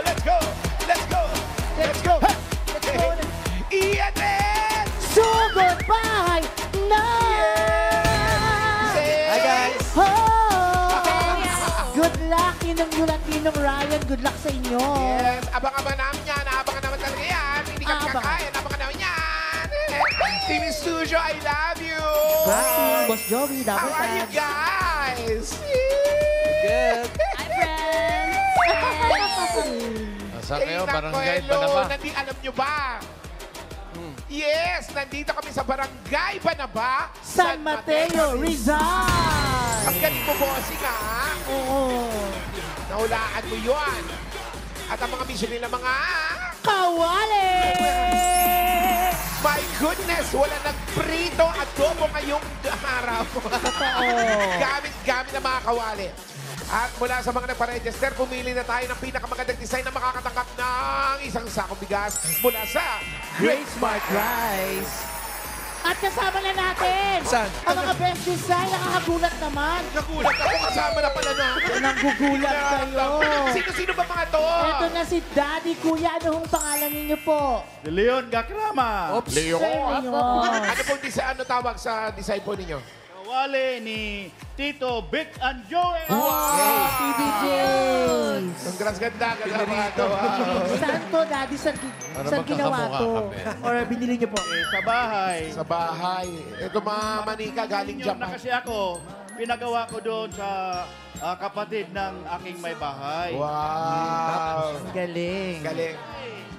let's go, let's go, let's go. Let's go. Ian Red! So goodbye na! Hi, guys. Oh! Good luck, Ninong Yul at Ninong Ryan. Good luck sa inyo. Yes, abangan namin yan. Abangan naman talaga yan. Hindi kami Abangan. kakain. Abangan namin yan. Team Studio, I love you. Bye. Boss Joey, How double are you thanks. guys? Good. Hi, friends! Saan kayo? Barangay Nakuelo, Banaba? alam nyo ba? Yes, nandito kami sa Barangay Banaba, San Mateo, Rizal. Ang galing mo, bossing, ha? Oo. Nahulaan mo yun. At ang mga mission nila, mga... Kawali! My goodness, wala nagprito adobo ngayong araw. Totoo. Gamit ang mga kawali. At mula sa mga nagpa-register, pumili na tayo ng pinakamagandang design na makakatanggap ng isang sakong bigas mula sa Great Smart Rice. At kasama na natin Saan? ang mga best design. Nakakagulat naman. Nagulat ako, kasama na pala natin. Nanggugulat kayo. Sino-sino ba mga to? Ito na si Daddy. Kuya, ano hong pangalan ninyo po? Leon Gakrama. Oops. Leon. Ano pong design, ano tawag sa design po ninyo? Kawali ni Tito Vic and Joey. Wow! PBJs. Congrats, ganda mga to. Saan to, Daddy? Saan ginawa magkakamukha to? kami? Or binili niyo po? Sa bahay. Sa bahay. Ito mga manika galing Yun na Japan. kasi ako, pinagawa ko doon sa kapatid ng aking may bahay. Wow. Galing. Galing.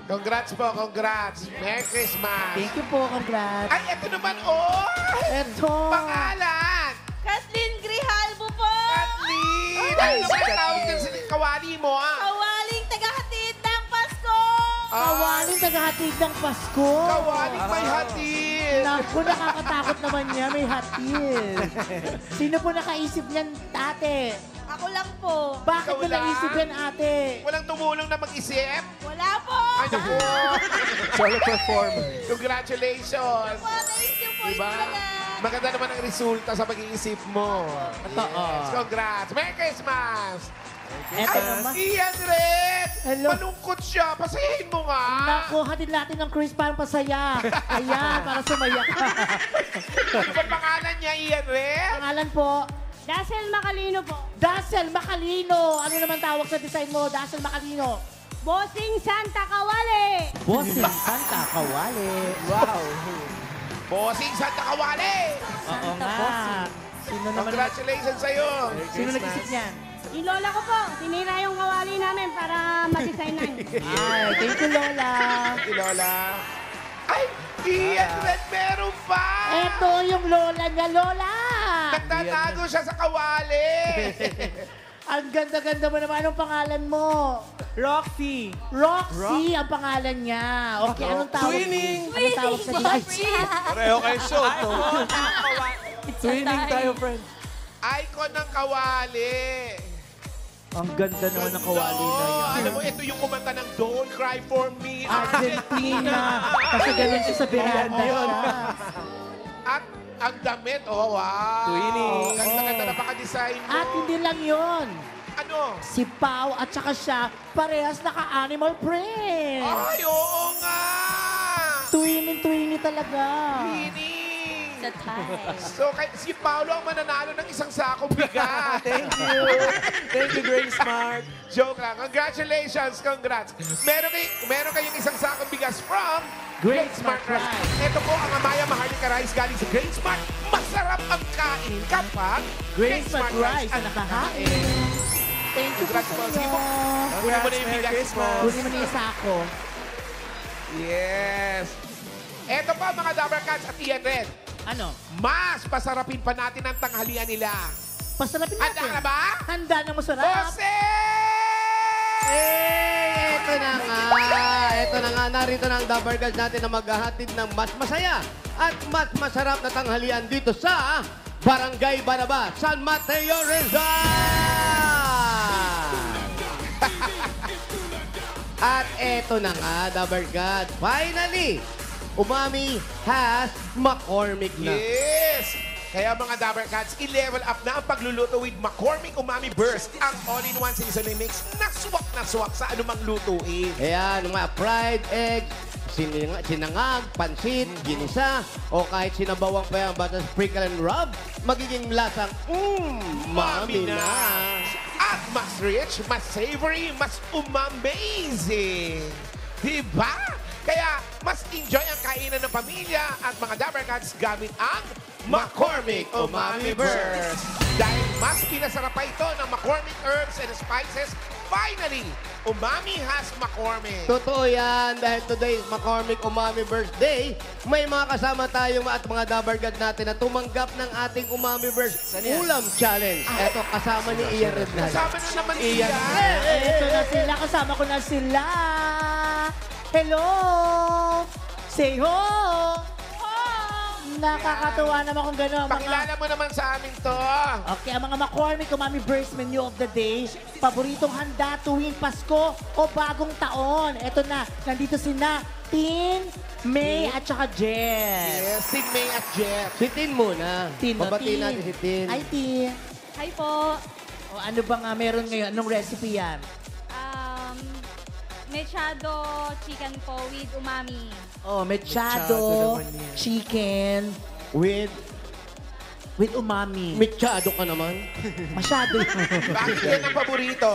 Congrats po, congrats. Merry Christmas. Thank you po, congrats. Ay, ito naman, oh! Ito. Pangalan! Kathleen Grijalbo po! Kathleen! Ano naman tawag ka sa kawali mo, ah? Kawaling tagahatid ng Pasko! Kawaling tagahatid ng Pasko. Kawaling may hatid. Naku, nakakatakot naman niya. May hatid. Sino po nakaisip niyan, ate? Ako lang po. Bakit Ikaw mo lang? naisip yan, ate? Walang tumulong na mag-isip? Wala po! Ay, naku. Solo performance. Congratulations. Thank you po. Diba? Maganda naman ang resulta sa pag-iisip mo. Yes, congrats. Merry Christmas. Eto naman. Ian Red! Hello. Malungkot siya. Pasayahin mo nga. Naku, hatid natin ng Chris parang pasaya. Ayan, para sumaya ka. Ano ba pangalan niya, Ian Red? Pangalan po, Dazzle Macalino po. Dazzle Macalino. Ano naman tawag sa design mo, Dazzle Macalino? Bossing Santa Kawali! Bossing Santa Kawali. Wow. Bossing Santa Kawali! Oo nga. Sino naman Congratulations sa'yo. Sino nag-isip niyan? Yung lola ko po, sinira yung kawali namin para ma-design na yun. Ay, thank you, Lola. Si Lola. Ay, Ian Red, meron pa! Eto yung Lola niya, Lola! Nagtatago siya sa kawali. Ang ganda-ganda mo naman. Anong pangalan mo? Roxy. Roxy ang pangalan niya. Okay, anong tawag? Twinning. Anong tawag sa niya? Pareho kayo show to. Twinning tayo, friend. Icon ng kawali. Ang ganda naman ng kawali na yan. Alam mo, ito yung kumanta ng Don't Cry For Me, Argentina. Kasi ganun siya sa Beranda siya. At ang damit, oh wow. Twinning. Ganda-ganda na baka-design mo. At hindi lang yon. Ano? Si Pau at saka siya, parehas naka-animal print. Ay, oo nga! Twinning talaga. Twinning. Sa tayo. So, si Paolo ang mananalo ng isang sakong bigat. Thank you. Thank you, Great Smart. Joke lang. Congratulations. Congrats. Meron kayong isang sakong bigas from Great Smart Rice. Ito po ang Amaya Maharlika Rice galing sa Great Smart. Masarap ang kainin kapag Great Smart Rice ang nakahain. Thank you po Congrats sa po. Sige po. inyo. Kunin mo na yung Merry bigas mo. Christmas. Kunin mo na yung sako. Yes. Ito pa mga Dabber Cats at Ian Red. Ano? Mas pasarapin pa natin ang tanghalian nila. Pasarapin natin. Handa ka na ba? Handa na masarap. Jose! Ito na nga. Ito na nga. Narito na ang Dabber Girls natin na maghahatid ng mas masaya at mas masarap na tanghalian dito sa Barangay Banaba, San Mateo, Rizal! At ito na nga, Dabber God. Finally, Umami has McCormick na. Yes! Kaya mga Dabber Cats, i-level up na ang pagluluto with McCormick Umami Burst, ang all-in-one seasoning mix na swak sa anumang lutuin. Ayan, mga fried egg, sinangag, pansit, ginisa, o kahit sinabawang pa yan, basta sprinkle and rub, magiging lasang, mami na. At mas rich, mas savory, mas umamazing. Diba? Kaya mas enjoy ang kainan ng pamilya at mga Dabber Cats gamit ang McCormick Umami Burst. Dahil mas pinasarap pa ito ng McCormick herbs and spices, finally, umami has McCormick. Totoo yan, dahil today is McCormick Umami Burst Day, may mga kasama tayo at mga Dabber Gods natin na tumanggap ng ating Umami Burst Ulam Challenge. Eto, kasama ni Ian Rednal. Kasama na naman Iyan. siya. Ito na sila, kasama ko na sila. Hello! Say ho! Nakakatuwa naman kung gano'n. Pakilala mo naman sa amin to. Okay, ang mga McCormick Umami Burst Menu of the Day, paboritong handa tuwing Pasko o bagong taon. Ito na, nandito sina Tin, May at saka Jen. Yes, Tin May at Jeff. Si Tin muna. Tin, no, Babatiin Tin. natin si Tin. Ay, Tin. Hi po. O, ano ba nga meron ngayon? Anong recipe yan? Mechado chicken po with umami. Oh, Mechado mechado, naman yan. chicken, with umami. Mitsado ka naman. Masyado. Bakit yan ang paborito?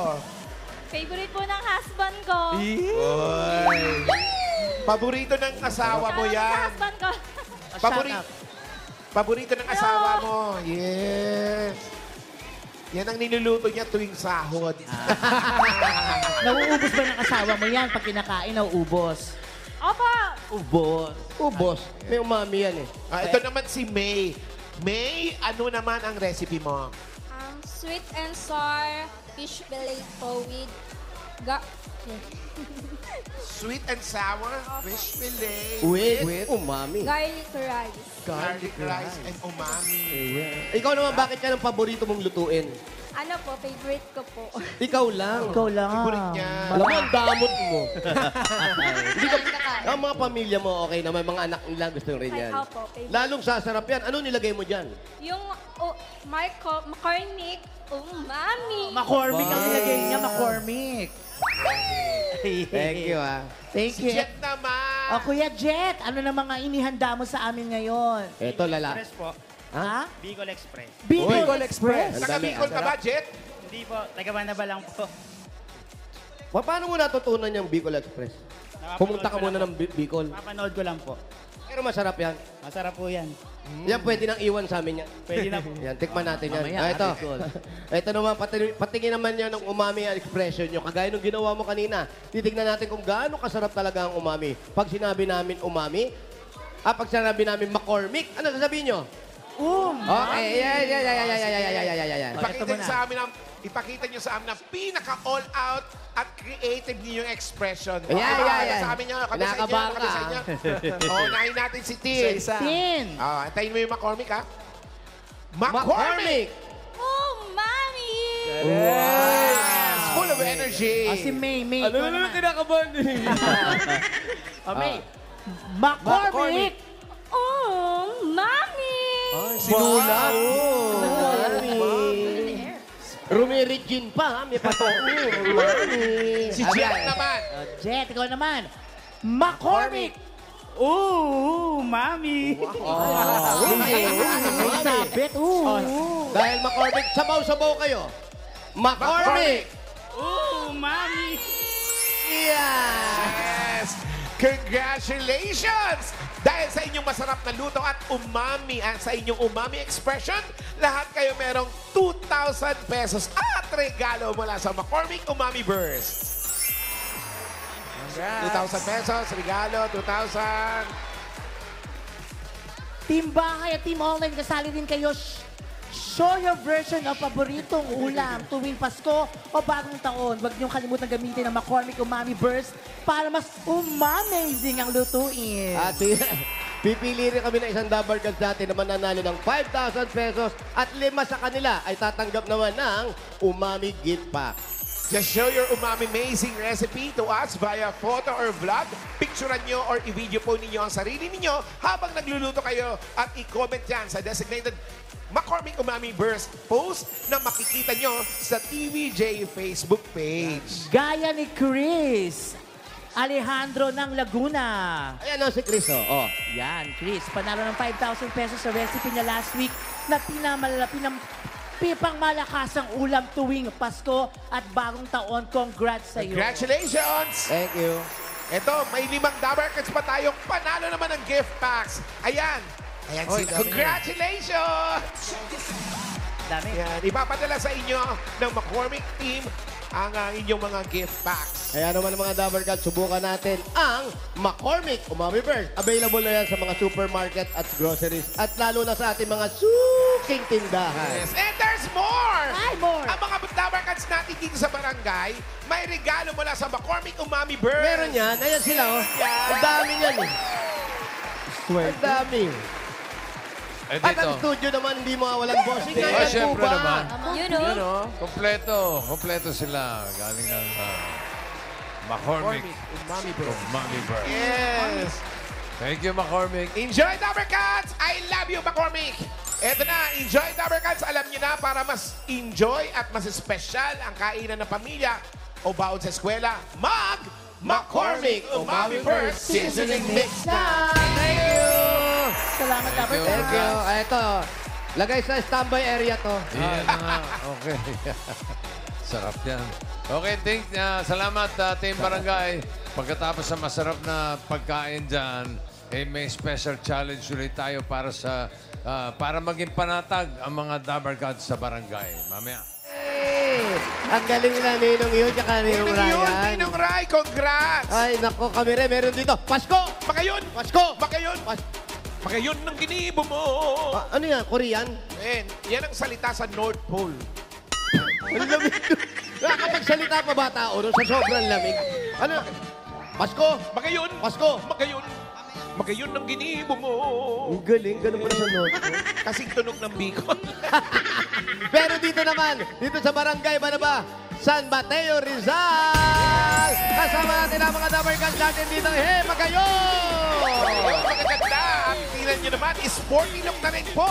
Favorite po ng husband ko. Oy. Paborito ng asawa mo Shoutout yan. sa husband ko. Paborito. Paborito ng asawa mo. Yes. Yan ang niluluto niya tuwing sahod. Nauubos ba ng asawa mo yan? Pag kinakain, nauubos. Opo. Ubos. Ubos. May umami yan eh. Ito naman si May. May, ano naman ang recipe mo? Sweet and sour fish fillet po with Sweet and sour fish fillet With umami. garlic rice. garlic rice and umami. Ikaw naman, bakit yan ang paborito mong lutuin? Ano po, favorite ko po. Ikaw lang. Ikaw lang. Favorite niya. Alam mo, ang damot mo. Hindi ka, ang mga pamilya mo, okay naman, mga anak nila gusto rin yan. Ay, opo, favorite. Lalong sasarap yan. Ano nilagay mo dyan? Yung McCormick umami. McCormick ang nilagay niya, McCormick. Thank you, ah. Thank Si you. Jet naman. O, Kuya Jet, ano na mga inihanda mo sa amin ngayon? Ito, lala. Express po. Ha? Bicol Express. Bicol Express. Ang Taga dami, Bicol ka ba, Jet? Hindi po, taga-Banaba lang po. Paano mo natutunan yung Bicol Express? Pumunta ka muna ng Bicol. Napanood ko lang po. Pero masarap yan. Masarap po yan. Yan, pwede nang iwan sa amin yan. Pwede na po. Yan, tikman natin yan. Mamaya, Ito. Bicol. Ito naman, patingin naman yan ng umami ang expression nyo. Kagaya nung ginawa mo kanina. Titignan natin kung gaano kasarap talaga ang umami. Pag sinabi namin umami, pag sinabi namin McCormick, ano sasabihin nyo? Okay, yan. Ipakita niyo sa amin ang pinaka-all out at creative niyo yung expression. Yan. Sa amin niyo, kami sa inyo, Kinakabahan kami sa ka, inyo. Unahin natin si Tin. Tin. Antayin mo yung McCormick, ha? McCormick! Umami! Yes! Full of energy. Si May. May. Ano ikaw na naman. kinakabahan May. McCormick. Umami! Sinulat. Rumirigin pa, ha? May pato. Umami. Si Jet naman. Jet, ikaw naman. McCormick. Mami! May sabit. Dahil McCormick, sabaw-sabaw kayo. McCormick! Mami! Yeah! Yes! Congratulations! Dahil sa inyong masarap na luto at umami at sa inyong umami expression, lahat kayo merong 2,000 pesos at regalo mula sa McCormick Umami Burst. 2,000 pesos, regalo, 2,000. Team Bahay at Team Online, kasali din kayo. Show your version of paboritong ulam tuwing Pasko o bagong taon. Huwag niyong kalimutan gamitin ang McCormick Umami Burst para mas umamazing ang lutuin. At pipili rin kami ng isang Dabber Gods natin na mananalo ng 5,000 pesos at 5 sa kanila ay tatanggap naman ng Umami Gift Pack. Just show your umami amazing recipe to us via photo or vlog. Picturean nyo or i-video po ninyo ang sarili ninyo habang nagluluto kayo at i-comment yan sa designated McCormick Umami Burst post na makikita nyo sa TVJ Facebook page. Gaya ni Chris Alejandro ng Laguna. Ayan o si Chris, oh. Yan, Chris. Panalo ng 5,000 pesos sa recipe niya last week na pipang malakasang ulam tuwing Pasko at bagong taon. Congrats sa iyo. Congratulations! Thank you. Ito, may 5 Dabber Cats pa tayong panalo naman ng gift packs. Ayan. Ayan Oy, sila. dami Congratulations! Dami. Yan, ipapadala sa inyo ng McCormick team ang inyong mga gift packs. Kaya naman mga Dabber Cats, subukan natin ang McCormick Umami Burst. Available na yan sa mga supermarket at groceries at lalo na sa ating mga suking tindahan. Yes. And there's more! Ay, more! Ang mga Dabber Cats natin dito sa barangay, may regalo mula sa McCormick Umami Burst. Meron yan. Ayan sila, oh. Yan. Ang dami yan, eh. Ang dami. Eh, At dito. ang studio naman, hindi mawawalan bossing. Oh, Ayan po syempre ba? naman. You know? Yun, oh. Kompleto sila. Galing ng McCormick. Umami Burst. Umami Burst. Yes. Thank you, McCormick. Enjoy, Dabber Cats! I love you, McCormick! Eto na, enjoy, Dabber Cats! Alam niyo na, para mas enjoy at mas special ang kainan ng pamilya o baon sa eskwela, McCormick Umami Burst Seasoning Mix na! Thank you! Salamat, Dabber you. Thank Cats. you. Ito, lagay sa standby area to. Yan na nga. Okay. Sarap yan. Okay, salamat Team Barangay. Pagkatapos sa masarap na pagkain dyan, may special challenge ulit tayo para maging panatag ang mga Dabber Cats sa barangay. Mamaya. Hey! Ang galing nila Ninong yun, tsaka Ninong Ryan. Ninong Ray, congrats! Ay, nako, kami rin, meron dito. Pasko! Makayon! Pasko! Makayon! Makayon ng ginibo mo! Ano yan, Korean? Men, yan ang salita sa North Pole. Ang lamig. Nakakapagsalita pa ba tao no, sa sobrang lamig? Ano? Pasko! Makayon! Pasko! Makayon! Makayon ng ginibo mo! Ang galing, ganun pala sa North Pole. Kasing tunog ng Bicol. Pero dito naman, dito sa barangay, ba na ba? San Mateo, Rizal! Kasama natin ang mga Dabber Cats natin dito. Hey, Magayon! Magaganda! Ang tingnan nyo naman, sporty look na rin po.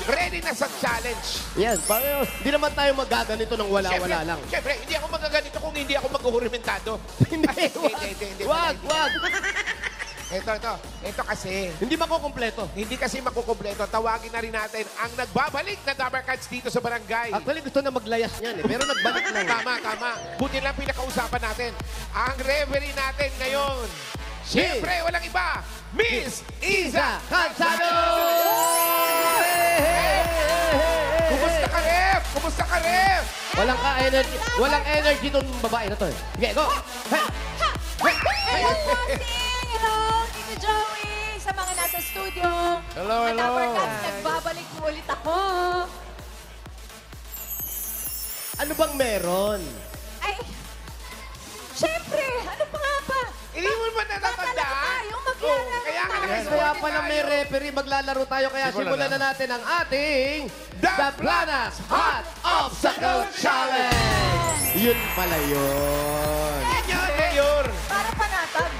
Ready na sa challenge. Yan, pareho. Hindi naman tayo magaganito ng wala-wala lang. Siyempre, hindi ako magaganito kung hindi ako maghuhurimentado. Hindi, Ay, hindi. wag, wag. Ito kasi. Hindi makukumpleto. Hindi kasi makukumpleto. Tawagin na rin natin ang nagbabalik na Dabber Cats dito sa barangay. Actually, gusto na maglayas niyan eh. Pero nagbalik lang. Tama. Buti lang pinakausapan natin. Ang referee natin ngayon. Siyempre, walang iba. Miss Iza Calzado! Kumusta ka, Ref? Walang energy tong babae na to eh. Sige, go! Hello, Bossing! Hello, Tito Joey! Sa mga nasa studio. Hello. Dabber Cats, nagbabalik po ulit ako. Ano bang meron? Ay, syempre, ano pa nga ba? Hindi mo ba natatandaan? Tayong maglalaro Kaya nga tayo. Kaya pala may referee, maglalaro tayo. Kaya simulan na natin ang ating The Planas Hot Obstacle Challenge! Yun pala yun. Yan, Mayor. Para panatag.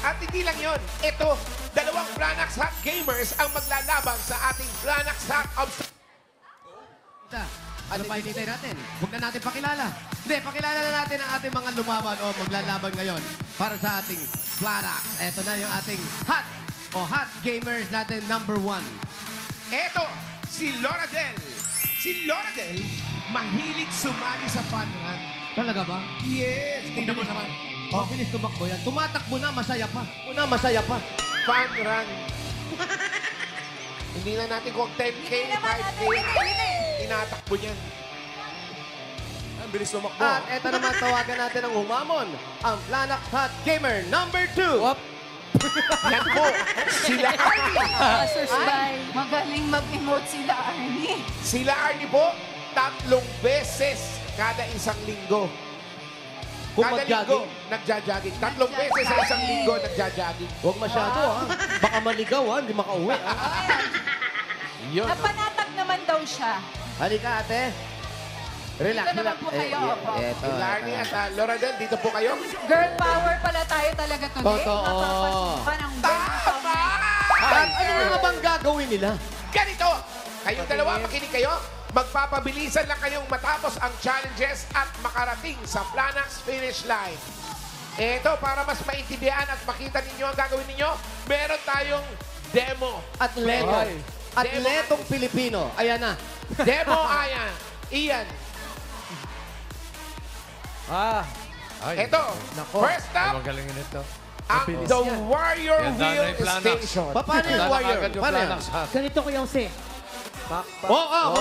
At hindi lang yun. Ito, 2 Planax Hot Gamers ang maglalaban sa ating Planax Hot Obstacle. Ano pa hinintay natin? Huwag na natin pakilala. Hindi, pakilala na natin ang ating mga lumaban o maglalaban ngayon para sa ating Planax. Ito na yung ating hot gamers natin number 1. Ito, si Laura Del. Si Laura Del, mahilig sumali sa fun run. Talaga ba? Yes, tingnan mo naman. Oh, bilis tumakbo yan. Tumatakbo na, masaya pa. Masaya pa. Fun run. Hindi na natin kung 10K, 5K. Tinatakbo niyan. Ang bilis tumakbo. At eto naman, tawagan natin ang humamon. Ang Planax Hot Gamer number 2. Yan po, sila Arnie. Ay, magaling mag-emote sila, Arnie. Sila Arnie po, 3 beses kada isang linggo. Kung Kada mag-jogging. linggo, nagja-jogging. 3 beses sa isang linggo, nagja-jogging. Huwag masyado, ha? Baka maligaw, ha? Hindi makauwi, ha? Yun. Napanatag naman daw siya. Halika, ate. Relax, Dito naman relax. po kayo. Opo. Eto. Larnie at Loradel, dito po kayo. Girl power pala tayo talaga today. Totoo. Mapapasukan ang girl Tama! power. At ano nga bang gagawin nila? Ganito, kayong dalawa, makinig kayo. Magpapabilisan lang kayong matapos ang challenges at makarating sa Planax finish line. Ito, para mas maintindihan at makita ninyo ang gagawin ninyo, meron tayong demo. Atleto. Atletong Pilipino. Ayan na. Demo, ayan. Ian. Ay, Ito, first Ay, up, magalingin ito. ang The Warrior Yan, Wheel Danay Planax. Station. Paano yung Wala warrior? agad yung Paano yan? Planax hat. Ganito ko yung si. Tapos, Wow!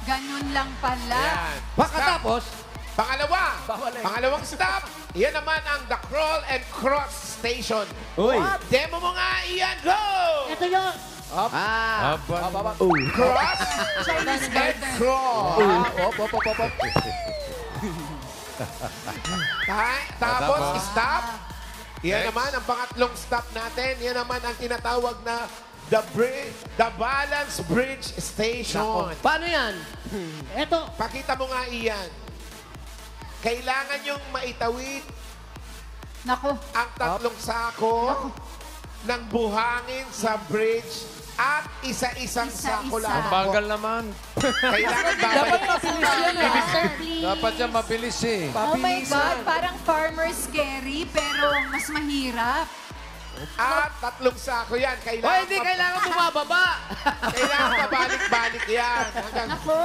Ganun lang pala. Yan. Pagkatapos, Pangalawang stop, yan naman ang The Crawl and Cross Station. uy. Demo mo nga, Ian, go! Ito yung Cross Chinese and garden. crawl. Tapos, Tapos. stop. Yan Next. naman ang pangatlong stop natin. Yan naman ang tinatawag na the Balance Bridge Station. Paano yan? ito. Pakita mo nga, Ian. Kailangan yung maitawid Naku. ang tatlong sako ng buhangin sa bridge at isa-isang Isa-isa. sako ang lamang. bagal naman. Kailangan babalik. Dapat yan mabilis eh. Oh my God, parang farmer's scary, pero mas mahirap. At tatlong sako yan. O, Kailangan, hindi kailangan bumababa. kailangan pabalik-balik yan. Hanggang Naku,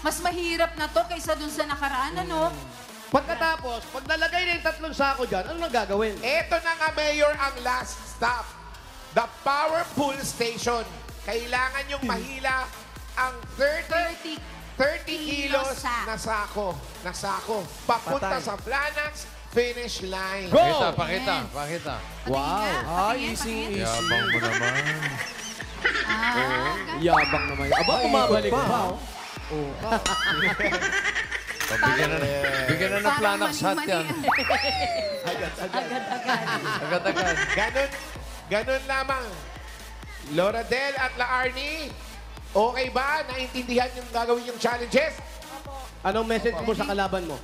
mas mahirap na to kaysa dun sa nakaraan, ano? Pagkatapos, pag nalagay na yung tatlong sako dyan, ano nang gagawin? Eto na nga, Mayor, ang last stop. The Power Pool Station. Kailangan yung mahila ang 30 kilos na sako. Papunta sa Planax finish line. Go! Pakita. Wow. Easy. Yabang mo naman. Yabang naman. Aba, bumabalik pa. Bigyan na ng Planax hat yan. Agad-agad. Agad-agad. Ganun lamang. Loradel at Laarni, okay ba? Naintindihan yung gagawin yung challenges? Anong message mo sa kalaban mo?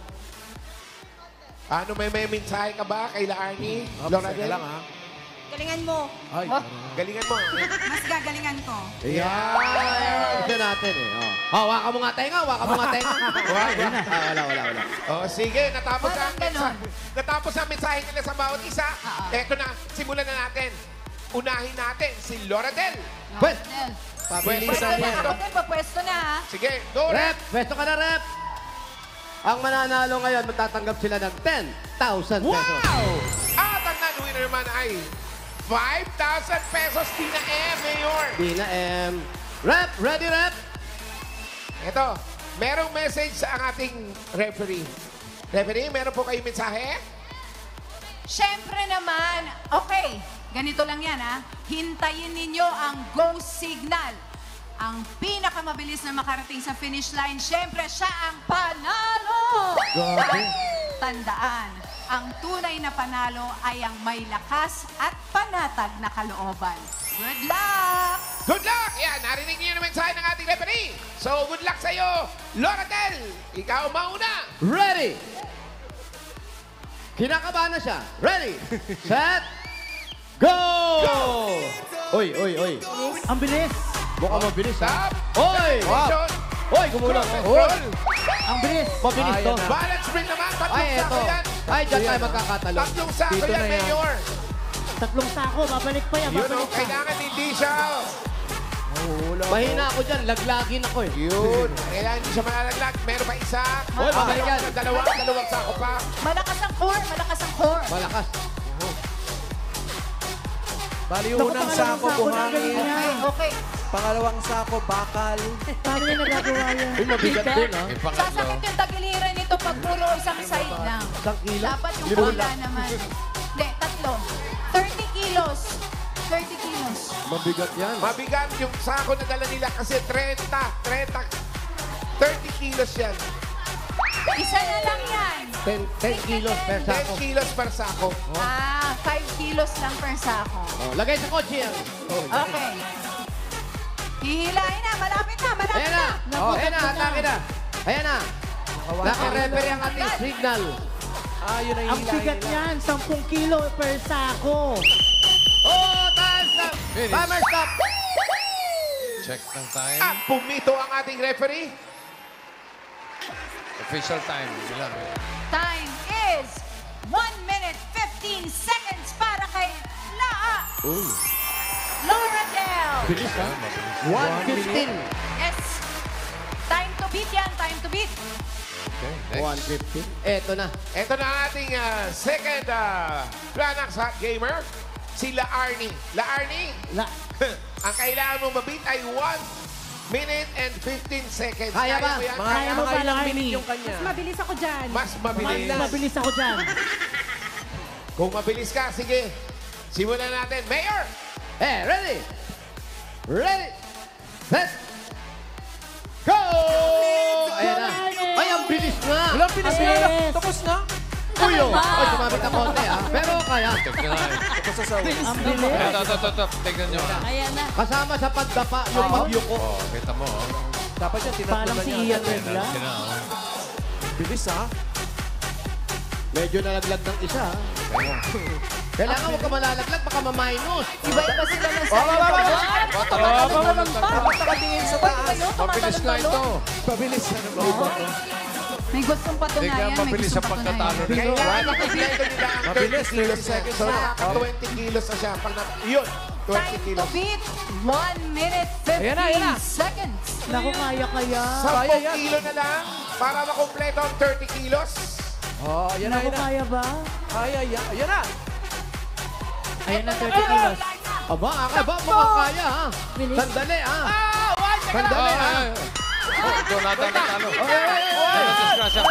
Ano, may mensahe ka ba kay Laarni? Loradel? Galingan mo. Galingan mo. Mas gagalingan ko. Yeah. Ito natin eh. Oh. Hawakan mo nga tenga. Wala. Oh, sige, natapos Parang ang mensahe. ganon. Natapos ang mensahe nila sa bawat isa. Eto na, simulan na natin. Unahin natin si Loradel. Pwes. Pwesto na. Okay, papwesto na, ha? Sige, go, Rep, Rep. pwesto ka na, Rep. Ang mananalo ngayon, matatanggap sila ng 10,000 pesos. Wow! At ang winner naman ay 5,000 pesos. Tina M, Mayor. Dina M. Rep, ready, Rep? Ito, merong message sa ang ating referee. Referee, meron po kayong mensahe? Siyempre naman, okay, ganito lang yan, ha? Hintayin ninyo ang go signal. Ang pinakamabilis na makarating sa finish line, siyempre siya ang panalo! Tandaan, ang tunay na panalo ay ang may lakas at panatag na kalooban. Good luck! Good luck! Yan, narinig niyo yung mensahe ng ating referee. So, good luck sa'yo, Loradel. Ikaw mauna. Ready? Kinakabahan na siya. Ready, set, go! Oy. Ang bilis. Mukhang mabilis, ha? Stop. Oy! Station. Oy, gumulang. Roll. Ang bilis. Mabilis to. Balance spring naman. Tatlong Ay, sako eto. yan. Ay, dyan tayo magkakatalo. Tatlong sako yan, Mayor. Tatlong sako. Babalik pa yan. Yun, Babalik pa. kailangan hindi siya. Mahina ako dyan. Laglagin ako eh. Yun. Kailangan hindi siya malalaglag. Meron pa isa. Oy, babalik yan. Dalawang sako pa. Malakas ang core, malakas ang core. Malakas. Bali, Naku, unang pangalawang sako sako na buhangin. galing yan. Okay. Pangalawang sako, bakal. Paano niya nagagawa yan? Uy, mabigat din, ha? Yung pangatlo. Sasakit yung tagiliran nito pag puro isang side lang. Isang kilo? Dapat yung Limang bola naman. Hindi, tatlo. 30 kilos. 30 kilos. Mabigat yan. Mabigat yung sako na dala nila kasi 30 kilos yan. Isa na lang yan. 10 kilos per 10 sako. kilos per sako. 5 kilos lang per sako. Oh, lagay sa kotse yan. Okay. Hihilahin na. Malapit na. Malapit Ayan na. na. Oh, ayan na. Atake na. Ayan na. Naka-referee ang ating signal. Yun ang Ang bigat niyan, 10 kilo per sako. Oh, time stop. Finish. Timer stop. Check ng time. At pumito ang ating referee. Official time. Ilan? Time is 1 minute 15 seconds para kay Laura Del. Bilis ha. 1:15. Yes. Time to beat yan. Time to beat. Okay, next. 1:15. Eto na. Ito na ang ating second Planax Hot Gamer. Si La Arnie. La Arnie, ang kailangan mong mabit ay 1 minute and 15 seconds. Kaya ba? mo yan? Kaya mo ba, Mga ilang Larnie? minute yung kanya. Mabilis ako dyan. Mas mabilis. Mabilis ako dyan. Kung mabilis ka, sige. Simulan natin. Mayor! Ready? Ready? Set! Go! Ayan na. Ay, ang bilis nga. Walang pinasila. Yes. Tapos na. Uyo. Ay, sumabit na konti ha. Pero kaya. Tignan na. Tapos sa sawa. Ang bilis. Ito. Tignan nyo. Ayan na. Kasama sa pagdapa yung pagyuko. Oh, kita mo. Oh. Dapat yan, tinatlo Parang na si niya. Ian Regla. Tignan, oh. Bilis ha. Medyo nalaglag ng isa ha. Kailangan mo ka malalaglag, baka ma-minus. Iba-iba sila ng Dapat nakatingin sa taas. Mabilis nga ito. Pabilis na naman. May gustong Hindi patunayan. kaya mabilis sa pagkatalo nila. Kailangan makikita nila ang 30 Mabilis, kilos 30 na. seconds So, na. naka 20 kilos na siya. Pag yun, 20 Time to kilos. beat. 1 minute 15 Ayan na. seconds. Naku, kaya. 10 kilo na lang para makompleto ang 30 kilos. Oh, yan na, Naku, yan na. kaya ba? Ayan na. Ayan na, 30 kilos. Aba, mukhang kaya ha. Bilis. Sandali ha. Oh, Sandali ha. Ito, natalo. Disgrasya.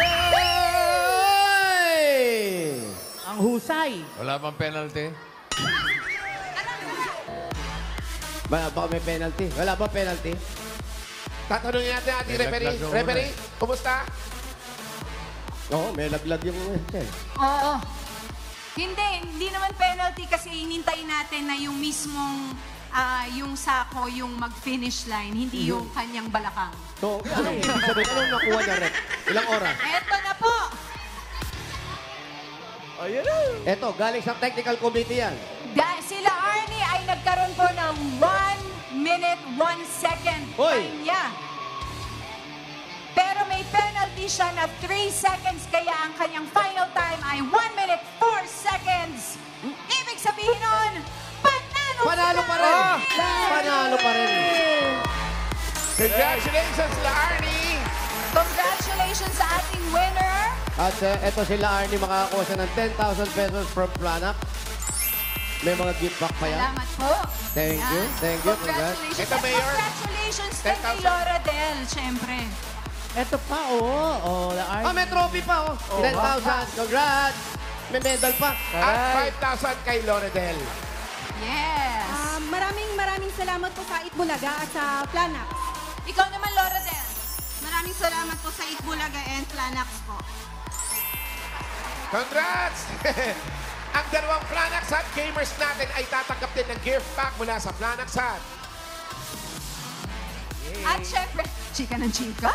Ang husay. Wala bang penalty? Baka may penalty. Wala ba penalty? Tatanungin natin ating May referee. laglag yung Referee, kumusta? Oo, may laglag yung Oo. Hindi naman penalty kasi hinintayin natin na yung mismong yung sako, yung mag-finish line, hindi yung kanyang balakang. So, anong ibig sabihin? Anong nakuha niya, Rep? Ilang oras? Eto na po. Ayan na. Eto, galing sa technical committee yan. Sila Arnie ay nagkaroon po ng 1 minute, 1 second Hoy! time niya. Pero may penalty siya na 3 seconds, kaya ang kanyang final time ay 1 minute, 4 seconds. Ibig sabihin nun, panalo Panalo pa rin! Panalo pa rin! Congratulations, La Arnie! Congratulations sa ating winner. At eto sila Arnie, makakakuha siya ng 10,000 pesos from Planax. May mga gift pack pa yan. Salamat po. Thank you. Yan. Thank you. Congratulations. Ito, At Mayor. congratulations kay 10,000. Laura Del, syempre. Eto pa, oh. Ah, may trophy pa, oh. 10,000. Congrats! May medal pa. At 5,000 kay Loredel. Yes. Maraming salamat po sa Itbulaga at sa Planax. Ikaw naman, Laura Del. Maraming salamat po sa Itbulaga and Planax po. Congrats! Ang dalawang Planax Hut gamers natin ay tatanggap din ng gift pack mula sa Planax Hut. At syempre, chika ng chika.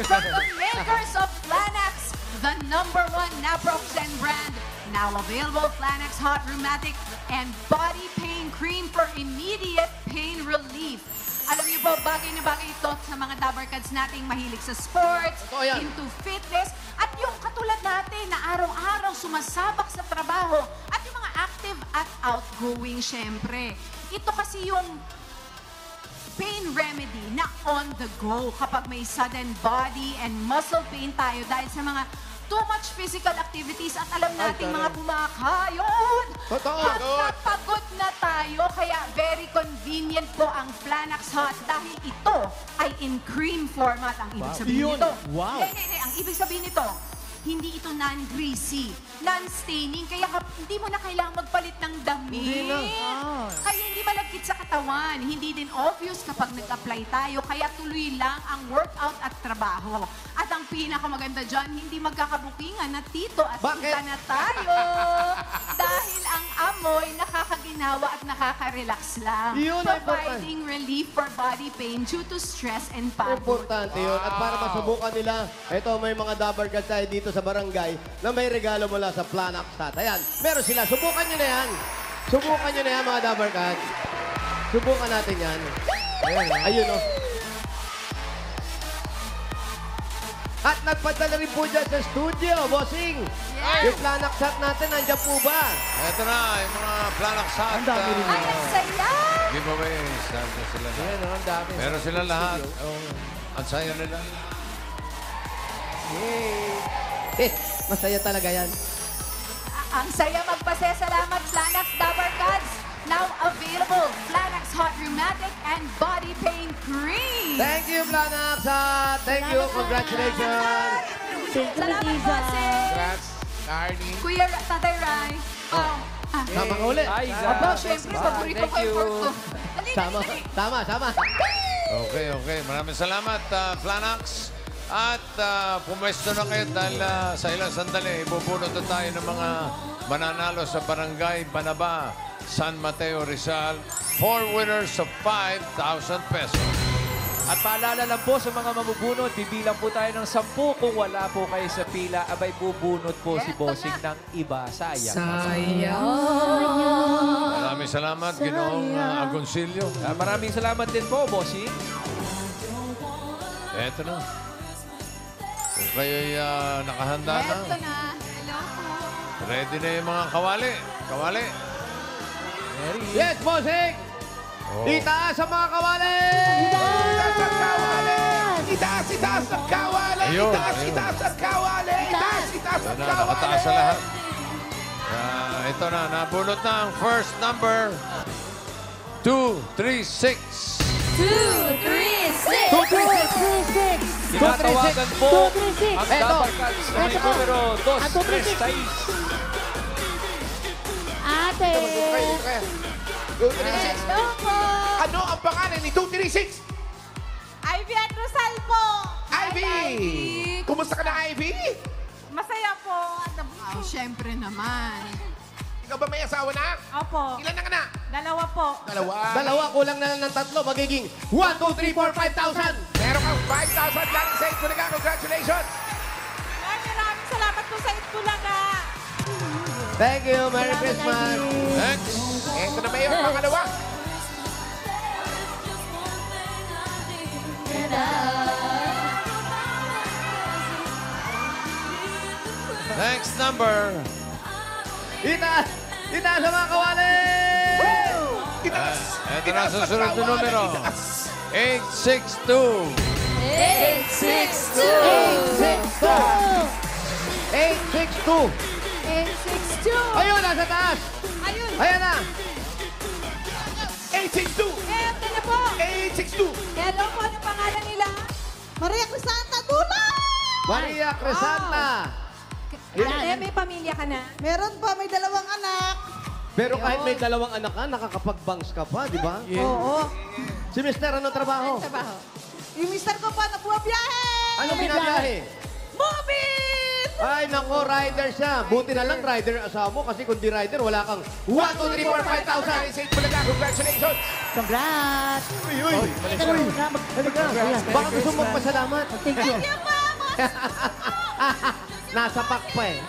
From the makers of Planax, the #1 naproxen brand, now available Planax Hot Rheumatic and Body Pain Cream for immediate pain relief. Alam niyo po, bagay na bagay ito sa mga dabarkads nating mahilig sa sports, Totoo yan. into fitness, at yung katulad natin na araw-araw sumasabak sa trabaho, at yung mga active at outgoing, syempre. Ito kasi yung pain remedy na on the go kapag may sudden body and muscle pain tayo dahil sa mga too much physical activities at alam nating mga kumakayon. Totoo. Pagod na tayo kaya very convenient po ang Planax Hot dahil ito ay in cream format. Ang ibig sabihin nito. Wow. Hindi. Ang ibig sabihin nito, hindi ito non-greasy, non-staining, kaya hindi mo na kailangan magpalit ng damit. Hindi na. Kaya hindi malagkit sa katawan, hindi din obvious kapag nag-apply tayo, kaya tuloy lang ang workout at trabaho. At ang pinakamaganda dyan, hindi magkakabukingan na tito at Bakit? tita na tayo. Dahil ang amoy nakakaginawa at nakaka-relax lang. Yun ang providing relief for body pain due to stress and pagod. Importante yun. At para masubukan nila, ito may mga Dabber Cats tayo dito sa barangay na may regalo mula sa Planax Sat. Ayan, meron sila. Subukan nyo na yan. Subukan nyo na yan, mga Dabber Cats. Subukan natin yan. Ayun, oh. At nagpadala rin po dyan sa studio, bossing. Yes. Yung Planax Sat natin, nandiyan po ba? Ito na, yung mga Planax Sat. Ang dami rin. Ay, ang saya! Giveaways. Nandun sila na. Ayan, ang dami. Meron sila lahat. Oh, ang saya nila. Masaya talaga yan. Ang saya magpasaya. Salamat, Planax Dabber Cats. Now available, Planax Hot Rheumatic and Body Pain Cream. Thank you, Planax Sat. Thank you. Congratulations. Thank you, Salamat, Liza. bossing. Congrats, Arnie. Kuya Tatay Rai. Oh. Tama ka ulit. Ay, Aba, syempre, paborito ko yung pork ko. Dali, Sama. dali. Tama. Okay, okay. Maraming salamat, Planax. At pumwesto na kayo dahil sa ilang sandali, ibubunot na tayo ng mga mananalo sa Barangay Banaba, San Mateo, Rizal. 4 winners of 5,000 pesos. At paalala lang po sa mga mamubunot, bibilang po tayo ng 10. Kung wala po kayo sa pila, abay bubunot po si Bossing ng iba. Sayang. Maraming salamat, Ginoong Agoncillo. Maraming salamat din po, Bossing. Eto na. Kung kayo'y nakahanda na, Eto na. Hello po. ready na yung mga kawali. Kawali. Yes, bossing! Oh. Itaas ang mga kawali! Itaas ang kawali! Itaas ang kawali! Ayun, Itaas ayun. ang kawali! Itaas Ito ang na, kawali! nakataas sa lahat. Ito na, nabunot na ang first number. 2, 3, 6. 236. Tinatawagan po 236. ang Eto. Dabber Cats na may Eto. numero Ang 236. 236. Ate. Hello po. Ano ang pangalan ni 236? Ivy at Rosal po. Ivy! Kumusta ka na, Ivy? Masaya po. Oh, syempre naman. Ikaw ba may asawa na? Opo. Ilan na ka na? Dalawa po. Dalawa, kulang na lang ng 3. Magiging 1, 2, 3, 4, 5,000! Meron kang 5,000 galing sa Itbulaga. Congratulations! Maraming salamat po sa Itbulaga. Thank you. Merry Christmas! Next. Ito na mayor, pangalawa. Next number. Itaas ang mga kawali! Itaas! Ito na Itaas ang susunod na kawali, numero. itaas. 862. 862! 862. Ayun, nasa taas! Ayun. Ayan na! 862! Eto na po. 862! Hello po. Ano pangalan nila? Maria Crisanta Dula. Maria Crescenta! Ate, may pamilya ka na? Meron pa, may 2 anak. Pero kahit may 2 anak ka, nakakapag-bangs ka pa, di ba? Oo. Si Mister, anong trabaho? Trabaho. Yung mister ko pa, nabuwabiyahe. Anong binabiyahe? Movie! Ay, nako, rider siya. Buti na lang rider asawa mo kasi kung di rider, wala kang 1, 2, 3, 4, 5,000! Galing sa Itbulaga. Congratulations! Congrats. Uy, uy! Ito na muna. Baka gusto mong magpasalamat. Thank you. Nasa pack pa eh.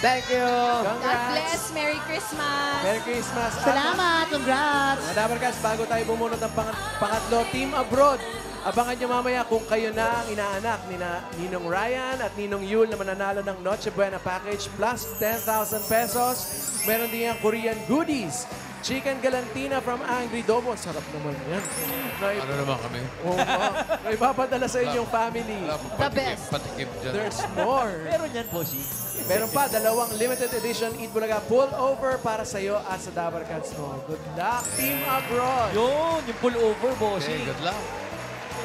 Thank you. God bless. Merry Christmas. Merry Christmas. Salamat. Congrats. Mga Dabber Cats, bago tayo bumunot ng pangatlo, Team Abroad. Abangan nyo mamaya kung kayo na ang inaanak ni Ninong Ryan at Ninong Yul na mananalo ng Noche Buena Package plus 10,000 pesos. Meron din yung Korean goodies. Chicken Galantina from Angry Dobo. Sarap naman yan. Ano naman kami? Oo, na ipapadala sa inyong family. Wala pong The best. patikim dyan. There's more. Meron yan, Bossy. Meron pa, 2 limited edition Eat Bulaga pullover para sa iyo at sa Dabber Cats mo. Good luck, Team Abroad! Yun, yung pullover, Okay, Bossy. good luck.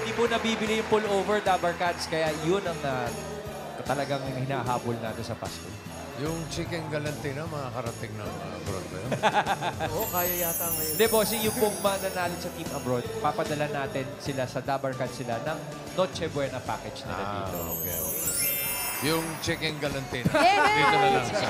Hindi po nabibili yung pullover, Dabber Cats, kaya yun ang talagang hinahabol natin sa Pasko. Yung chicken galantina, makakarating ng abroad ba yun? Oo, kaya yata ngayon. Hindi, bossing, yung pong mananalit sa Team Abroad, papadala natin sila sa Dabarcad sila ng Noche Buena package nila dito. Okay. Yung chicken galantina. Dito na lang sa...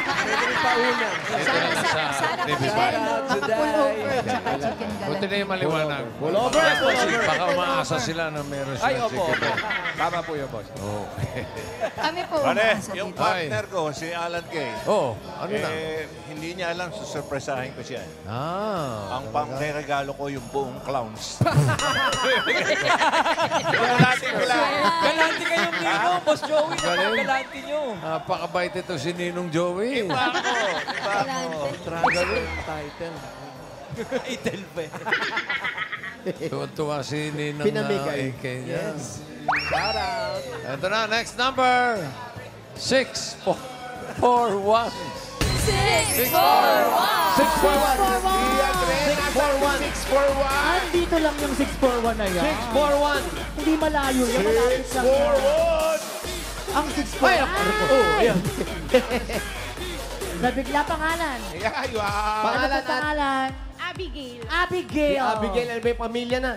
Pwede rin paunan. Dito na lang sa Sana kami TV5. din maka-pullover tsaka chicken Buti galantina. na yung maliwanag. Pullover, pullover. Baka umaasa sila na meron Ay, silang opo. chicken. Tama po yun, boss. Okay. Kami po Pare, umaasa yung dito. partner ko, si Alan Kay, Oh, ano na? hindi niya alam, susurpresahin ko siya. Ah. Ang pang-regalo ko yung buong clowns. Galante ko lang. Galante kayong Ninong, Boss Joey. Galing. Galante nyo. Napakabait ito si Ninong Joey. Iba ako. Transfer title. Itel pa. Tuwa si Ninong Pinamigay. AK niya. Yes. Shout out. Ito na, next number. 641. 641. Andito lang yung 641 na yan. 641. Hindi malayo yan. Malapit lang yan. Ang 641. Oh, ayan. Nabigla pangalan. Ay, wow. Pangalan Ano po pangalan? Abigail. Abigail. Abigail, ano ba yung pamilya na?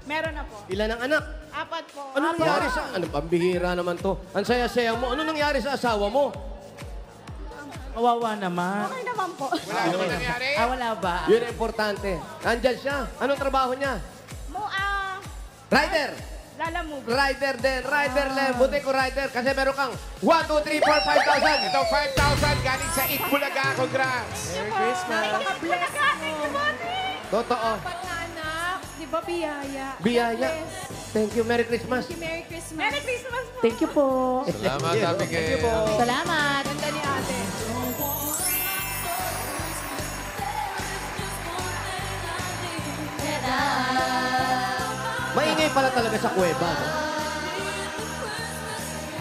Meron na po. Ilan ang anak? 4 po. Ano nangyari sa... Ano, pambihira naman to. Ang saya-saya mo. Ano nangyari sa asawa mo? Kawawa naman. Okay naman po. Wala naman nangyari. Wala ba? Yun ang importante. Nandyan siya. Anong trabaho niya? Rider! Lalamove. Rider din. Rider din. Buti ko rider. Kasi meron kang 1, 2, 3, 4, 5,000. Ito, 5,000 galing sa Itbulaga. Congrats. Merry Christmas. Napaka-bless mo. Totoo. Anak, di ba biyaya? Biyaya. Thank you. Merry Christmas. Merry Christmas. Merry Christmas po. Thank you po. Salamat, Abigail. Salamat. Ganda ni ate. Maingay pala talaga sa kuweba. No?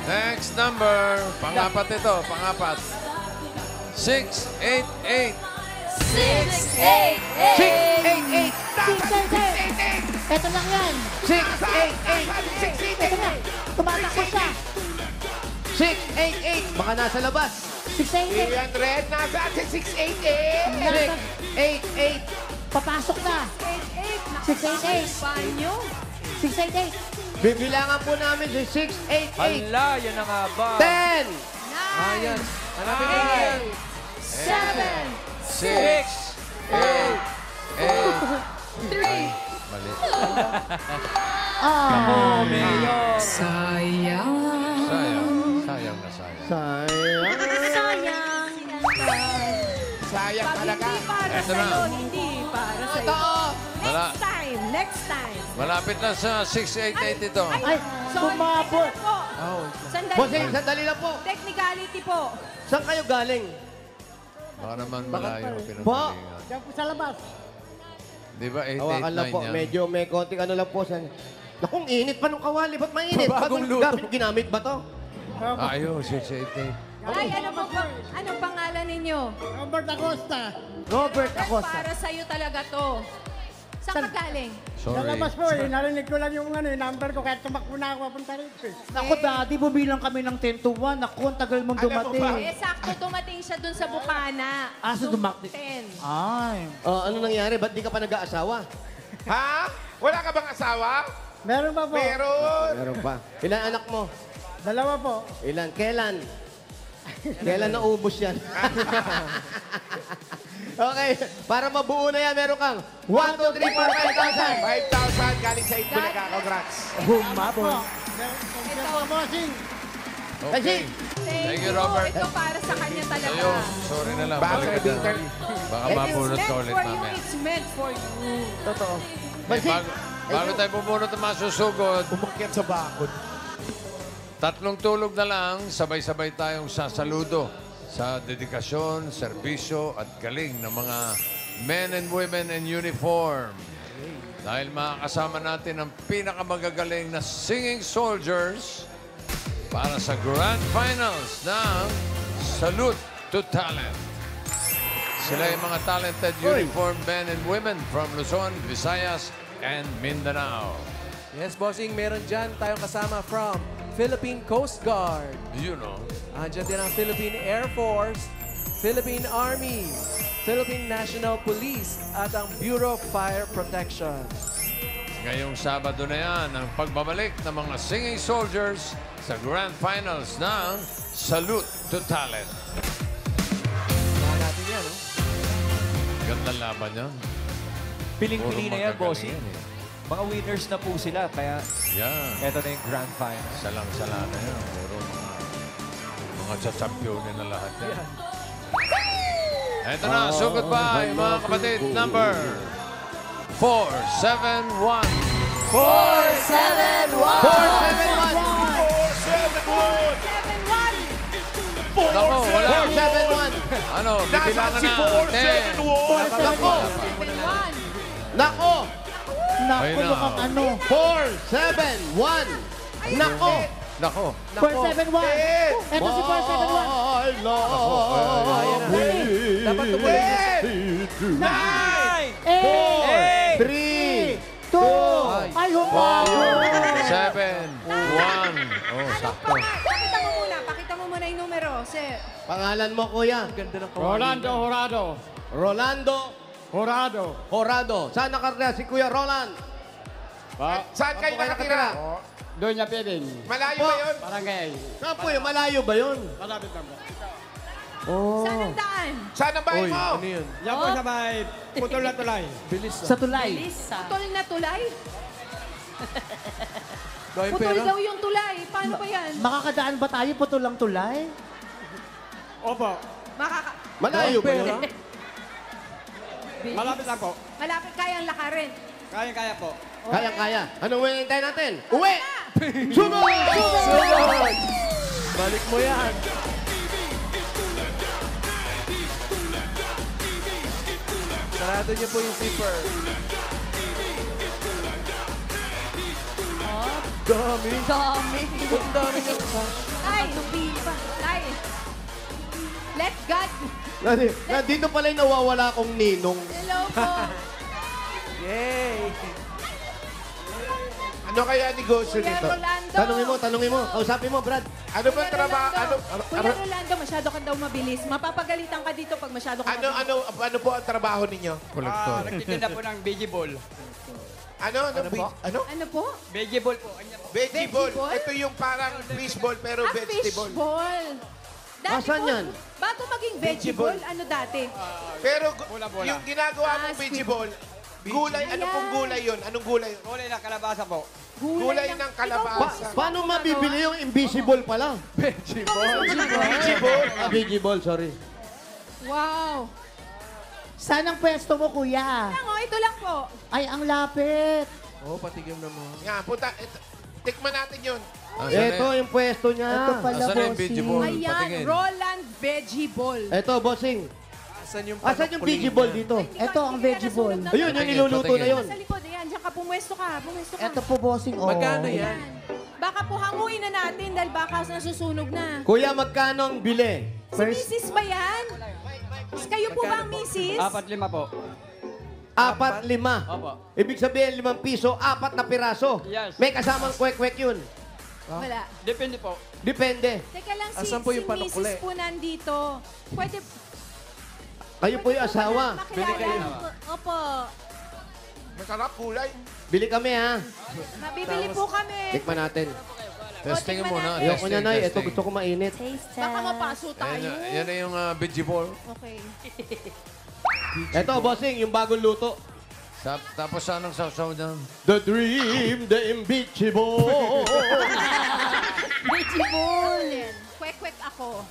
Next number. Pangapat ito. Pangapat. 688. 688. Ito lang yan. 688. Ito na. Tumatakbo siya. 688. Baka nasa labas. 688. Ian Red, nasaan si 688? 688. Papasok na. 688. Banyo. 688. Bibilangan po namin si 688. Hala, yan na nga ba? 10. Ayan. Hanapin mo yan. 6, 8, 8. Mali. Ah. Mayor. Sayang. Sayang. Sayang na sayang. Sayang. Sayang. Sayang talaga. Para Eto na. sa'yo, hindi para sa'yo. Wala. Next time. Malapit na sa 688 ito. Ay, sumabot. Sandali. Bossing, sandali lang po. Technicality po. Saan kayo galing? Baka naman malayo Po. pinagalingan. Diyan po sa labas. Di ba Hawakan lang 889 po. yan? Medyo may konting ano lang po. Nakong init pa nung kawali. Ba't mainit? Bagong luto. Ginamit ba to? Ayun, 688. Ay, anong pangalan ninyo? Robert Acosta. Robert Acosta. Para sa'yo talaga to. Saan ka galing? Sorry. po eh. Narinig ko lang yung number ko kaya tumakbo na ako papunta rito. Naku, daddy, bumilang kami ng 10 to 1. Naku, ang tagal mong Alam mo dumating. ba? Sakto dumating siya dun sa Bukana. So dumating. 10. Ay. Ano nangyari? Ba't di ka pa nag-aasawa? Ha? Wala ka bang asawa? Meron pa po. Meron. Meron pa. Ilan anak mo? 2 po. Ilan? Kailan? Kailan naubos yan? Okay, para mabuo na yan, meron kang 1, 2, 3, 4, 5,000. 5,000 galing sa Itbulaga. Congrats. Bumabon. Okay. Thank you, Robert. Ito para sa kanya talaga. Sa'yo, sorry na lang. Baka Balik ka bitter. na. Baka mabunot ka ulit mamaya. It's meant for you. Totoo. Eh, bago tayo bumunot ng masusugod, Umakyat sa bakod. 3 tulog na lang, sabay-sabay tayong sasaludo sa dedikasyon, serbisyo at galing ng mga men and women in uniform. Dahil makakasama natin ang pinakamagagaling na singing soldiers para sa Grand Finals ng Salute to Talent. Sila yung mga talented uniform men and women from Luzon, Visayas, and Mindanao. Yes, bossing, meron dyan tayong kasama from Philippine Coast Guard. You know. Andiyan din ang Philippine Air Force, Philippine Army, Philippine National Police, at ang Bureau of Fire Protection. Ngayong Sabado na yan ang pagbabalik ng mga singing soldiers sa Grand Finals ng Salute to Talent. Mga natin yan, no? Gandang laban yan. Piling-pili na yan, Puro bossing. magagaling yan Mga winners na po sila, kaya Yan. eto na yung grand final. Salang-sala na yan. Puro mga cha-championin na lahat yan. Ito na, so goodbye, mga kapatid. Number 471. 471! Nako, wala. 471. Ano, bibilangan si na. 471. Nako! Naku, Ayun na. mukhang ano. 471. Nako! Nako. 471. Ito si 471. I love Ayan na. Dapat tumuloy na sa... 8, 3, 2, ay humabol. 7, 1. Oh, sakto. Pakita mo muna yung numero, sir. Pangalan mo, kuya? Ganda ng Rolando Horado. Rolando Horado. Horado. Saan nakatira si Kuya Roland? Saan kayo Opo, kayo nakatira? Doon niya piling. Malayo ba yun? Barangay. Saan po yun? Malayo ba yun? Malapit lang po. Saan ang daan? Saan ang bahay Uy, mo? ano yun? Yan po sa may putol na tulay. Bilis. Sa tulay. Putol na tulay? Dahil Putol pera. daw yung tulay. Paano ba yan? Makakadaan ba tayo? Putol lang tulay? Opo. Malayo ba yun? Malapit lang po. Malapit kayang lakarin. Kaya po. Kaya-kaya. Anong hinihintay natin? Uwi! Sunod! Sunod! Balik mo yan. Sarado niyo po yung zipper. Dami. Dami. Ang dami niyo. Tay, tay. Let God. Dito pala yung nawawala kong ninong. Hello po. Yay! Ano kaya negosyo Kuya nito? Rolando. Tanungin mo. Kausapin mo, Brad. Ano ba trabaho? Kuya Rolando, masyado ka daw mabilis. Mapapagalitan ka dito pag masyado ka mabilis. Ano po ang trabaho ninyo? Kolektor. Nagtitinda po ng veggie ball. Ano? Ano? Ano po? Veggie ball po. Veggie ball. Veggie ball? Ito yung parang fish ball pero vegetable. Fishball. Dati Asan po, yan? Bago maging Veggie vegetable, ball. ano dati? Pero Bola-bola. yung ginagawa mong Ah, veggie ball, gulay, ano Ayan. pong gulay yun? Anong gulay yun? Kulay na kalabasa po. Gulay ng kalabasa. Paano mabibili yung invisible pala? Vegetable? Vegetable, sorry. Wow. Saan ang pwesto mo, kuya? Lang, oh, ito lang po. Ay, ang lapit. Oh, patigim naman. Nga, punta. Tikman natin yun. Ito yung pwesto niya. Ito pala, Asan yung bossing. vegetable? Ayan, Patingin. Roland Veggie Ball. Ito, bossing. Asan yung Asan yung vegetable dito? Ito ang veggie ball. Ayun, yung niluluto na yun. Sa likod, ayan, diyan ka, pumwesto ka, pumwesto ka. Ito po, bossing. Oh. Magkano yan? Ayan. Baka po hanguin na natin dahil baka nasusunog na. Kuya, magkano ang bili? Si Mrs. ba yan? Kayo po ba ang Mrs.? 4-5 po. 4-5. Opo. Ibig sabihin, 5 piso, 4 na piraso. Yes. May kasamang kwek-kwek yun. Wala. Depende po. Depende. Teka lang, si Asan po yung Mrs. panukuli? po nandito. Pwede Kayo po yung asawa. makilala. Opo. Masarap gulay. Bili kami, ha? Mabibili po kami. Tikman natin. Testing tikman muna. natin. Ayoko Testing, na, Nay. Ito testing. gusto ko mainit. Baka mapaso tayo. Yan na yung vegetable. Okay. Ito, bossing, yung bagong luto. Tapos anong sausaw dyan? The dream, the invisible. Veggie ball. Kwek-kwek ako.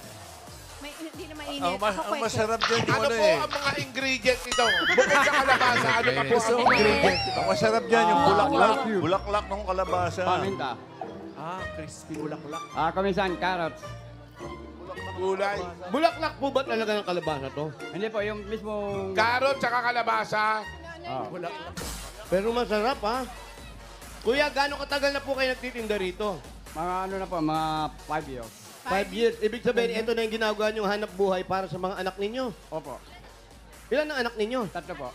Hindi na mainit. Ako Ang kwek-kwek. masarap dyan yung Ano ano po eh. ang mga ingredients nito? Bukod sa kalabasa, ano pa po ang Gusto ko ingredients? Ang masarap dyan yung bulaklak. Bulaklak ng kalabasa. Paminta. Ah, crispy bulaklak. Kumisan, carrots. Gulay. Bulaklak po ba talaga ng kalabasa to? Hindi po, yung mismong... Carrot, tsaka kalabasa. Bulaklak. Pero masarap, ha? Kuya, gaano katagal na po kayo nagtitinda rito? Mga ano na po, mga 5 years. 5 years. Ibig sabihin, ito na yung ginagawa niyong hanap buhay para sa mga anak ninyo. Opo. Ilan ang anak ninyo? 3 po.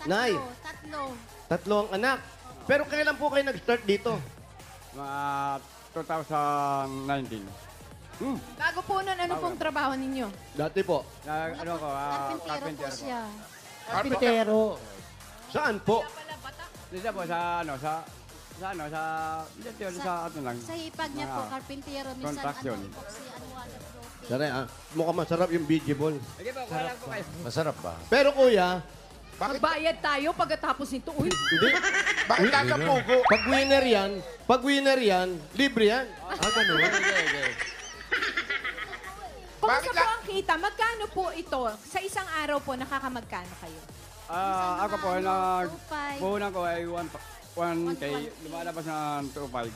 Nay, Tatlo. 3 ang anak. Pero kailan po kayo nag-start dito? Mga 2019. Bago po nun, ano pong trabaho ninyo? Dati po. Ano ko, carpenter po. Kapitero. Saan po? Dito po sa ano, sa dito yun, sa ano lang. Sa hipag niya po, karpintero, minsan Construction. ano, epoxy, ano, waterproofing. Sari, mukhang masarap yung vegetable. Sige po, wala po kayo. Masarap ba? Pero kuya, Magbayad tayo pagkatapos nito. Uy, hindi. Bakit kakapugo? Pag winner yan, libre yan. Ganun. kumusta Bakit po ang kita? Magkano po ito? Sa isang araw po, nakakamagkano kayo? Ako po, 2.5. puhunan ko ay 1K. Lumalabas ng 2.5.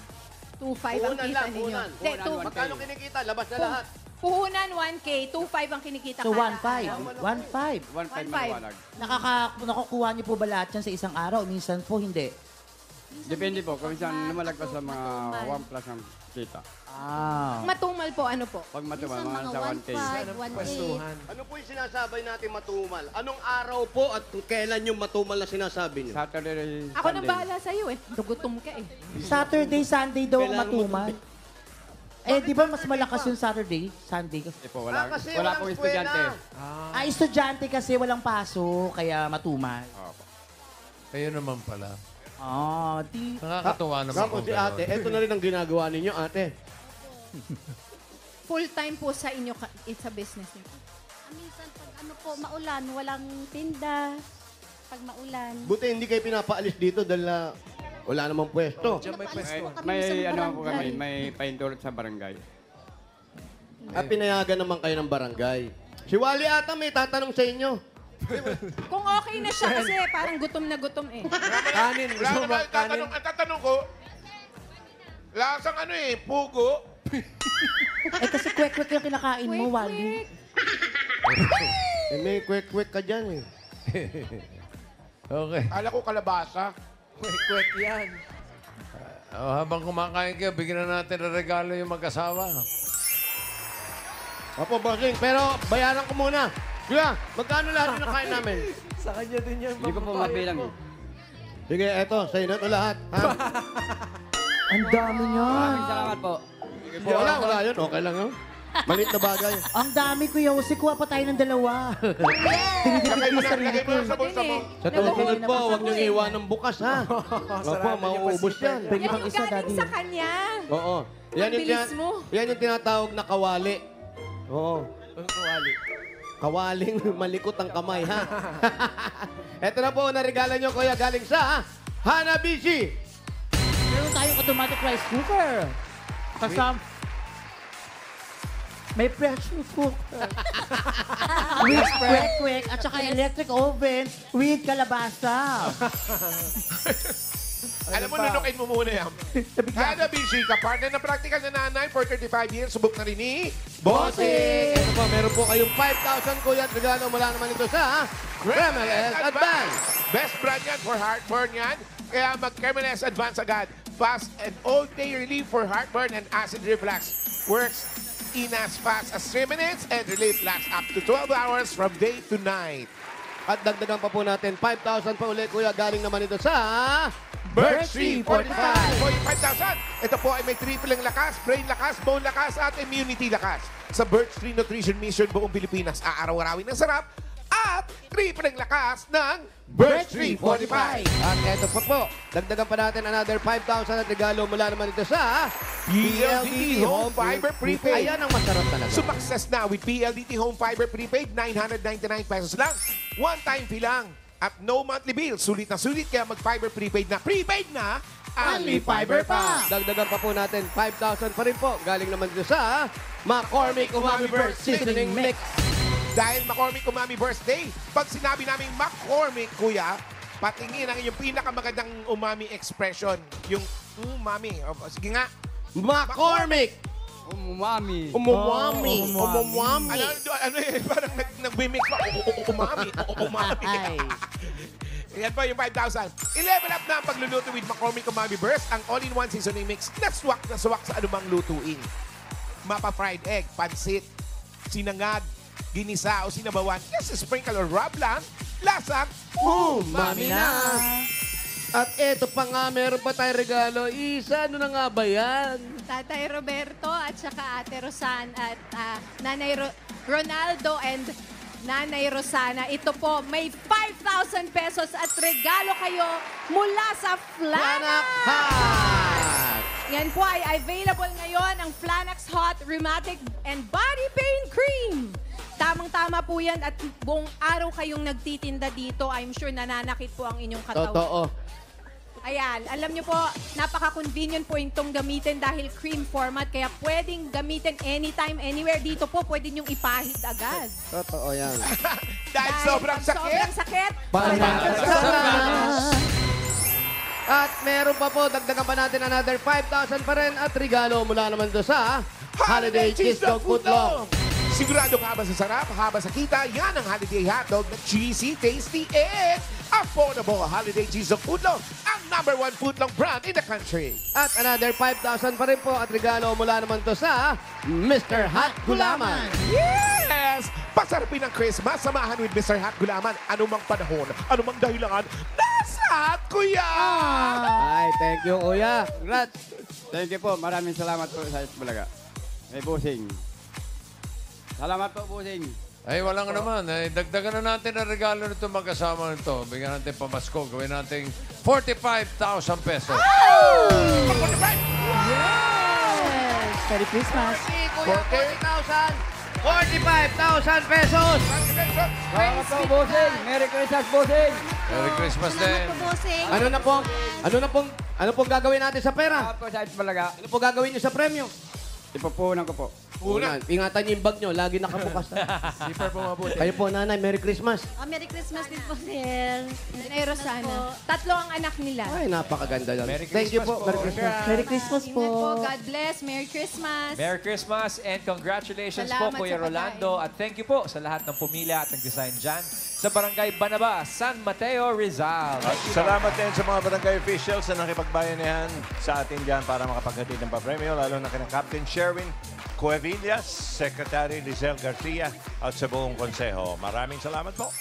2.5 ang kita ninyo. puhunan. Hindi, Puhunan, Magkano kinikita? Labas na lahat. Puhunan 1K, 2.5 ang kinikita So, kada 1.5. araw. 1.5. 1.5 1.5. maliwanag. Nakukuha niyo po ba lahat yan sa isang araw? Minsan po hindi. Depende po, kung minsan lumalagpas sa mga 1 plus ang kita. Matumal po, ano po? Pag matumal, Minsan mga mga sa 1K. 1.5, 1.8. Ano po yung sinasabay natin matumal? Anong araw po at kailan yung matumal na sinasabi niyo? Saturday, Ako nang bahala sa'yo eh. Gutom ka eh. Saturday, Sunday daw ang Kailangan mo- matumal. Eh, di ba mas malakas yung Saturday? Sunday. Hindi po, wala, kasi wala walang pong estudyante. Estudyante kasi walang paso, kaya matumal. Kayo naman pala. Di... Nakakatuwa naman Kako kung si ate, gano'n. eto na rin ang ginagawa ninyo, ate. Full time po sa inyo, it's a business niyo. Minsan pag ano po, maulan, walang tinda. Pag maulan. Buti hindi kayo pinapaalis dito dahil wala namang pwesto. May ano po kami, may paintulot sa barangay. At pinayagan naman kayo ng barangay. Si Wally ata may tatanong sa inyo. Kung okay na siya kasi parang gutom na gutom eh. Kanin. Wala Gusto mo ba naman, kanin? ang tatanong ko, lasang ano pugo. Eh, kasi kwek-kwek yung kinakain mo, Wally. May kwek-kwek ka dyan eh. Okay. Kala ko kalabasa. Kwek yan. Habang kumakain kayo, bigyan na natin ng regalo yung mag-asawa. Opo, bossing. Pero bayaran ko muna. Kuya, magkano lahat yung nakain namin? Sa kanya din yan. Hindi ko po mabilang eh. Sige, eto. Sa'yo na ito lahat. Ha? Ang dami niyan. Maraming salamat po. Wala yun. Okay lang yun. Malit na bagay. Ang dami, Kuya Jose. Kuha pa tayo ng dalawa. Tinitipid mo sarili ko. Sa bulsa mo. Sa tusunod po, huwag niyong iwan ng bukas, ha? Opo, mauubos yan. Pwede bang Yung isa, galing Daddy? sa kanya. Oo. Ang bilis mo. Yan yung tinatawag na kawali. Oo. Kawali. Kawaling malikot ang kamay, ha? Ito na po, narigala nyo, kuya, galing sa Hanabishi. Meron tayong automatic rice cooker. May pressure cooker. With kwek-kwek at saka electric oven with kalabasa. Alam mo, nunukin mo muna yan. Hana Bishi, kapartner na practical na nanay for 35 years. Subok na rin ni Bossing! Ito po, meron po kayong 5,000 kuya at regalo mula naman ito sa Cremeles Advance. Best brand yan for heartburn yan. Kaya mag-Cremeles Advance agad. Fast and all-day relief for heartburn and acid reflux. Works in as fast as 3 minutes and relief lasts up to 12 hours from day to night. At dagdagan pa po natin, 5,000 pa ulit kuya, galing naman ito sa Birch Tree 45. 45,000. Ito po ay may triple ang lakas, brain lakas, bone lakas, at immunity lakas. Sa Birch Tree Nutrition Mission buong Pilipinas, aaraw-arawin ng sarap at triple ang lakas ng Birch Tree 45. At eto pa po, dagdagan pa natin another 5,000 at regalo mula naman ito sa PLDT Home Fiber Prepaid. Ayan ang masarap talaga. Sumakses na with PLDT Home Fiber Prepaid, 999 pesos lang. One-time fee lang. At no monthly bill. Sulit na sulit, kaya mag-fiber prepaid na. Prepaid na, only fiber pa. Dagdagan pa po natin, 5,000 pa rin po. Galing naman ito sa McCormick Umami Burst Seasoning Mix. Dahil McCormick Umami Birthday, pag sinabi naming McCormick, kuya, patingin ang inyong pinakamagandang umami expression. Yung umami. O, sige nga. McCormick! Umami. Umami. Umami. Ano yun? Parang nag-mimic pa. Umami. Umami. Yan po yung 5,000. I-level up na ang pagluluto with McCormick Umami Burst, ang all-in-one seasoning mix na swak sa anumang lutuin. Mapa-fried egg, pansit, sinangag, ginisa o sinabawan, just sprinkle or rub lang, lasang umami na. At eto pa nga, meron pa tayong regalo. Isa, ano na nga ba yan? Tatay Roberto at saka Ate Rosan at Nanay Ronaldo and Nanay Rosana. Ito po, may 5,000 pesos at regalo kayo mula sa Flanax Hot! Yan po ay available ngayon ang Flanax Hot Rheumatic and Body Pain Cream. Tamang-tama po yan at buong araw kayong nagtitinda dito. I'm sure nananakit po ang inyong katawan. Totoo. Ayan, alam niyo po, napaka-convenient po itong gamitin dahil cream format. Kaya pwedeng gamitin anytime, anywhere. Dito po, pwede niyong ipahid agad. Totoo yan. Dahil sobrang sakit. Sobrang sakit. At meron pa po, dagdagan pa natin another 5,000 pa rin at regalo mula naman doon sa Holiday Cheese Dog Footlong. Sigurado ka ba sa sarap, haba sa kita? Yan ang Holiday Hotdog na cheesy, tasty, and affordable. Holiday Cheese Dog Footlong, ang #1 footlong brand in the country. At another 5,000 pa rin po at regalo mula naman to sa Mr. Hot Gulaman. Yes! Pasarapin ng Christmas, samahan with Mr. Hot Gulaman. Anumang panahon, anumang dahilan, nasa Hot Kuya! Ay, thank you, Kuya. Congrats. Thank you po. Maraming salamat po sa Bulaga. May busing. Salamat po, busing. Ay, walang naman. Ay, dagdagan na natin ang regalo nito magkasama nito. Bigyan natin pamasko. Gawin natin 45,000 pesos. Yes! Merry Christmas! Kuya, 45,000 pesos. Salamat po, busing. Merry Christmas, busing. Merry Christmas din. Ano pong gagawin natin sa pera? Salamat po sa Bulaga. Ano po gagawin niyo sa premyo? Ipupunan ko po. Unan. Ingatan niyo yung bag niyo. Lagi nakabukas na. Zipper po mabuti. Kayo po, nanay. Merry Christmas. Merry Christmas din po, Sir. Nanay Rosana. Tatlo ang anak nila. Ay, napakaganda lang. Merry Thank you Christmas po. Merry Christmas. Merry Christmas po! Ingat po. God bless. Merry Christmas. Merry Christmas and congratulations Salamat po, Kuya sa Rolando. At thank you po sa lahat ng pumila at nag-design dyan sa Barangay Banaba, San Mateo, Rizal. At salamat din sa mga barangay officials na nakipagbayanihan sa atin dyan para makapaghatid ng papremyo, lalo na kina Captain Sherwin Cuevillas, Secretary Lizelle Garcia at sa buong konseho. Maraming salamat po.